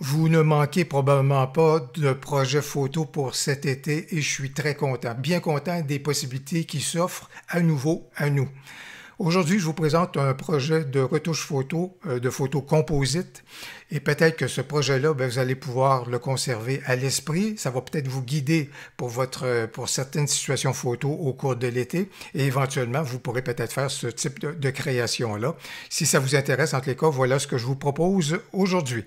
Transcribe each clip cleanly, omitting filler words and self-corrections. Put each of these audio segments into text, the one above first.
Vous ne manquez probablement pas de projets photo pour cet été et je suis très content, bien content des possibilités qui s'offrent à nouveau à nous. Aujourd'hui, je vous présente un projet de retouche photo, de photo composite et peut-être que ce projet-là, vous allez pouvoir le conserver à l'esprit. Ça va peut-être vous guider pour certaines situations photo au cours de l'été et éventuellement, vous pourrez peut-être faire ce type de création-là. Si ça vous intéresse, en tous les cas, voilà ce que je vous propose aujourd'hui.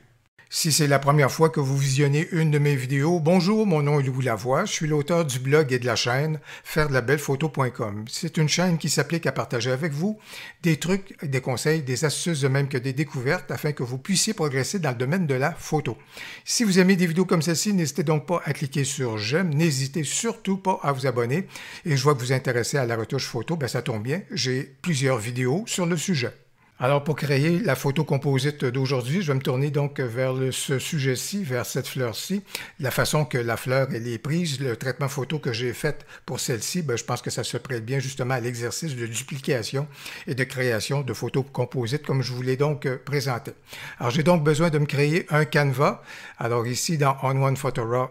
Si c'est la première fois que vous visionnez une de mes vidéos, bonjour, mon nom est Louis Lavoie, je suis l'auteur du blog et de la chaîne fairedelabellephoto.com. C'est une chaîne qui s'applique à partager avec vous des trucs, des conseils, des astuces de même que des découvertes afin que vous puissiez progresser dans le domaine de la photo. Si vous aimez des vidéos comme celle-ci, n'hésitez donc pas à cliquer sur j'aime, n'hésitez surtout pas à vous abonner et je vois que vous vous intéressez à la retouche photo, ça tombe bien, j'ai plusieurs vidéos sur le sujet. Alors, pour créer la photo composite d'aujourd'hui, je vais me tourner donc vers ce sujet-ci, vers cette fleur-ci. La façon que la fleur elle est prise, le traitement photo que j'ai fait pour celle-ci, je pense que ça se prête bien justement à l'exercice de duplication et de création de photos composites comme je vous l'ai donc présenté. Alors, j'ai donc besoin de me créer un canevas. Alors ici, dans On One Photo Raw,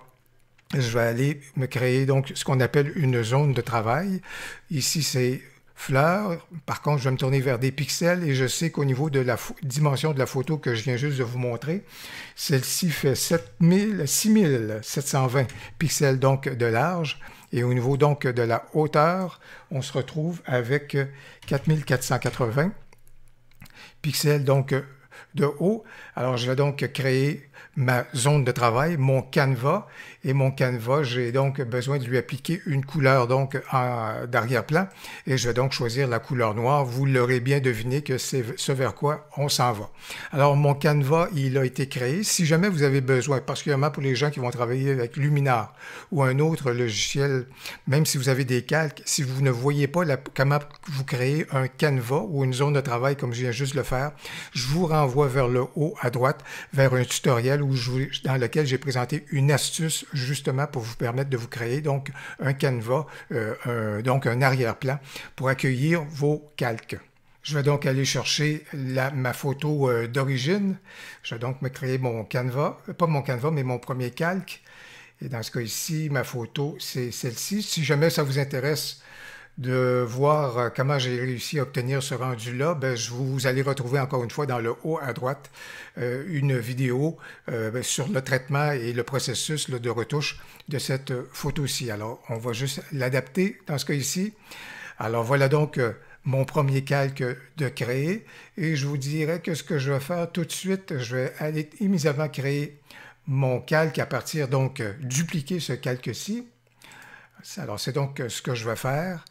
je vais aller me créer donc ce qu'on appelle une zone de travail. Ici, c'est fleurs. Par contre, je vais me tourner vers des pixels et je sais qu'au niveau de la dimension de la photo que je viens juste de vous montrer, celle-ci fait 6720 pixels donc de large et au niveau donc de la hauteur, on se retrouve avec 4480 pixels donc de haut. Alors, je vais donc créer ma zone de travail, mon canevas. Et mon canevas, j'ai donc besoin de lui appliquer une couleur donc d'arrière-plan. Et je vais donc choisir la couleur noire. Vous l'aurez bien deviné que c'est ce vers quoi on s'en va. Alors, mon canevas, il a été créé. Si jamais vous avez besoin, particulièrement pour les gens qui vont travailler avec Luminar ou un autre logiciel, même si vous avez des calques, si vous ne voyez pas comment vous créez un canevas ou une zone de travail comme je viens juste de le faire, je vous renvoie vers le haut à droite, vers un tutoriel dans lequel j'ai présenté une astuce justement pour vous permettre de vous créer donc un canevas, donc un arrière-plan pour accueillir vos calques. Je vais donc aller chercher ma photo d'origine. Je vais donc me créer mon canevas, pas mon canevas, mais mon premier calque. Et dans ce cas ici, ma photo, c'est celle-ci. Si jamais ça vous intéresse de voir comment j'ai réussi à obtenir ce rendu-là, vous allez retrouver encore une fois dans le haut à droite une vidéo sur le traitement et le processus de retouche de cette photo-ci. Alors, on va juste l'adapter dans ce cas ici. Alors, voilà donc mon premier calque de créer et je vous dirais que ce que je vais faire tout de suite, je vais aller immédiatement créer mon calque à partir donc dupliquer ce calque-ci. Alors, c'est donc ce que je vais faire.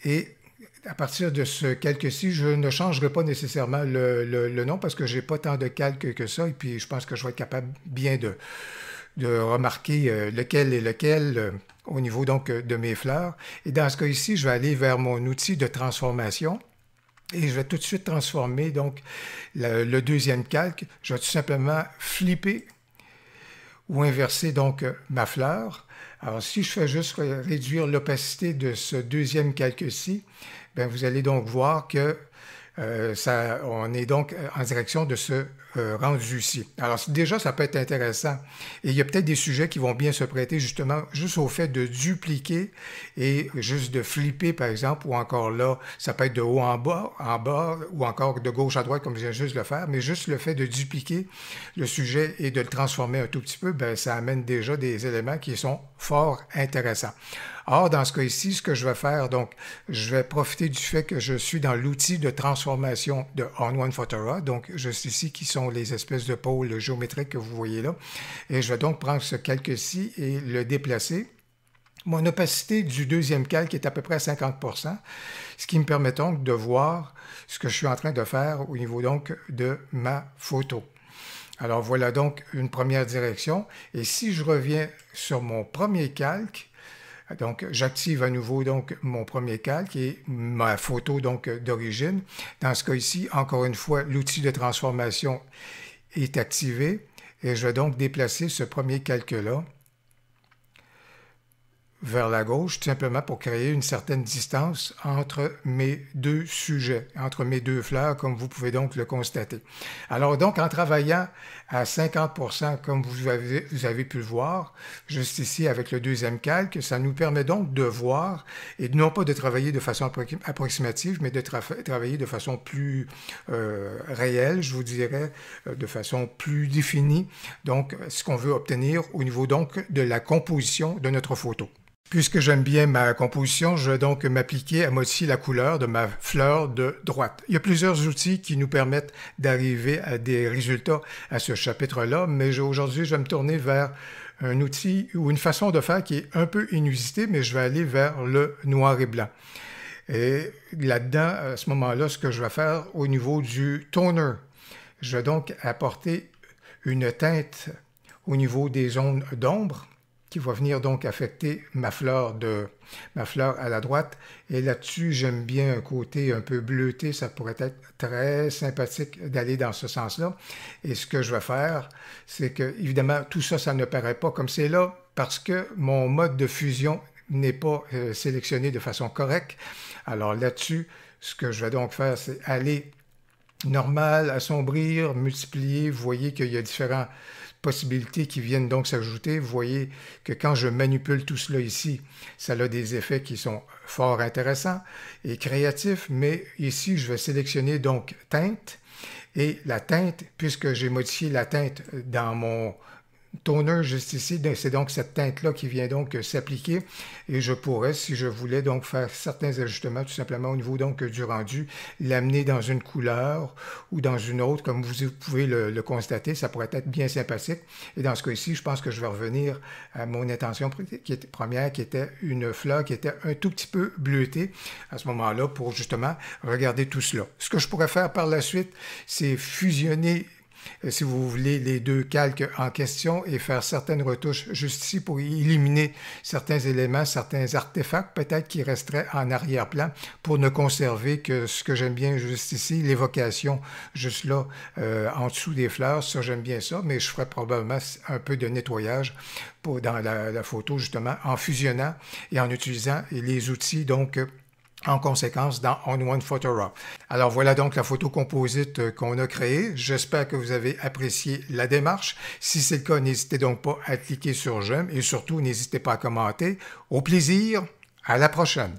Et à partir de ce calque-ci, je ne changerai pas nécessairement le nom parce que je n'ai pas tant de calques que ça. Et puis, je pense que je vais être capable bien de remarquer lequel est lequel au niveau donc de mes fleurs. Et dans ce cas ici, je vais aller vers mon outil de transformation. Et je vais tout de suite transformer donc le deuxième calque. Je vais tout simplement flipper ou inverser donc ma fleur. Alors, si je fais juste réduire l'opacité de ce deuxième calque-ci, vous allez donc voir que on est donc en direction de ce rendu-ci. Alors, déjà, ça peut être intéressant. Et il y a peut-être des sujets qui vont bien se prêter justement juste au fait de dupliquer et juste de flipper, par exemple, ou encore là, ça peut être de haut en bas, ou encore de gauche à droite, comme je viens juste de le faire, mais juste le fait de dupliquer le sujet et de le transformer un tout petit peu, ça amène déjà des éléments qui sont fort intéressants. Or, dans ce cas ici, ce que je vais faire, donc, je vais profiter du fait que je suis dans l'outil de transformation de On One Photo Raw, donc juste ici qui sont les espèces de pôles géométriques que vous voyez là. Et je vais donc prendre ce calque-ci et le déplacer. Mon opacité du deuxième calque est à peu près à 50%, ce qui me permet donc de voir ce que je suis en train de faire au niveau donc de ma photo. Alors voilà donc une première direction. Et si je reviens sur mon premier calque, donc, j'active à nouveau donc mon premier calque et ma photo donc d'origine. Dans ce cas ici, encore une fois, l'outil de transformation est activé et je vais donc déplacer ce premier calque-là vers la gauche, tout simplement pour créer une certaine distance entre mes deux sujets, entre mes deux fleurs, comme vous pouvez donc le constater. Alors donc, en travaillant à 50%, comme vous avez pu le voir, juste ici avec le deuxième calque, ça nous permet donc de voir, et non pas de travailler de façon approximative, mais de travailler de façon plus réelle, je vous dirais, de façon plus définie, donc ce qu'on veut obtenir au niveau donc de la composition de notre photo. Puisque j'aime bien ma composition, je vais donc m'appliquer à modifier la couleur de ma fleur de droite. Il y a plusieurs outils qui nous permettent d'arriver à des résultats à ce chapitre-là, mais aujourd'hui, je vais me tourner vers un outil ou une façon de faire qui est un peu inusitée, mais je vais aller vers le noir et blanc. Et là-dedans, à ce moment-là, ce que je vais faire au niveau du toner, je vais donc apporter une teinte au niveau des zones d'ombre, qui va venir donc affecter ma fleur à la droite. Et là-dessus, j'aime bien un côté un peu bleuté. Ça pourrait être très sympathique d'aller dans ce sens-là. Et ce que je vais faire, c'est que, évidemment, tout ça, ça ne paraît pas comme c'est là parce que mon mode de fusion n'est pas sélectionné de façon correcte. Alors là-dessus, ce que je vais donc faire, c'est aller normal, assombrir, multiplier. Vous voyez qu'il y a différents possibilités qui viennent donc s'ajouter. Vous voyez que quand je manipule tout cela ici, ça a des effets qui sont fort intéressants et créatifs, mais ici, je vais sélectionner donc teinte, et la teinte, puisque j'ai modifié la teinte dans mon toner juste ici, c'est donc cette teinte-là qui vient donc s'appliquer, et je pourrais, si je voulais donc faire certains ajustements tout simplement au niveau donc du rendu, l'amener dans une couleur ou dans une autre, comme vous pouvez le constater, ça pourrait être bien sympathique. Et dans ce cas-ci, je pense que je vais revenir à mon intention première, qui était une fleur qui était un tout petit peu bleutée à ce moment-là pour justement regarder tout cela. Ce que je pourrais faire par la suite, c'est fusionner, si vous voulez, les deux calques en question et faire certaines retouches juste ici pour éliminer certains éléments, certains artefacts peut-être qui resteraient en arrière-plan pour ne conserver que ce que j'aime bien juste ici, l'évocation juste là en dessous des fleurs. Ça, j'aime bien ça, mais je ferai probablement un peu de nettoyage dans la photo justement en fusionnant et en utilisant les outils donc en conséquence dans On1 Photo Raw. Alors voilà donc la photo composite qu'on a créée. J'espère que vous avez apprécié la démarche. Si c'est le cas, n'hésitez donc pas à cliquer sur j'aime et surtout n'hésitez pas à commenter. Au plaisir, à la prochaine.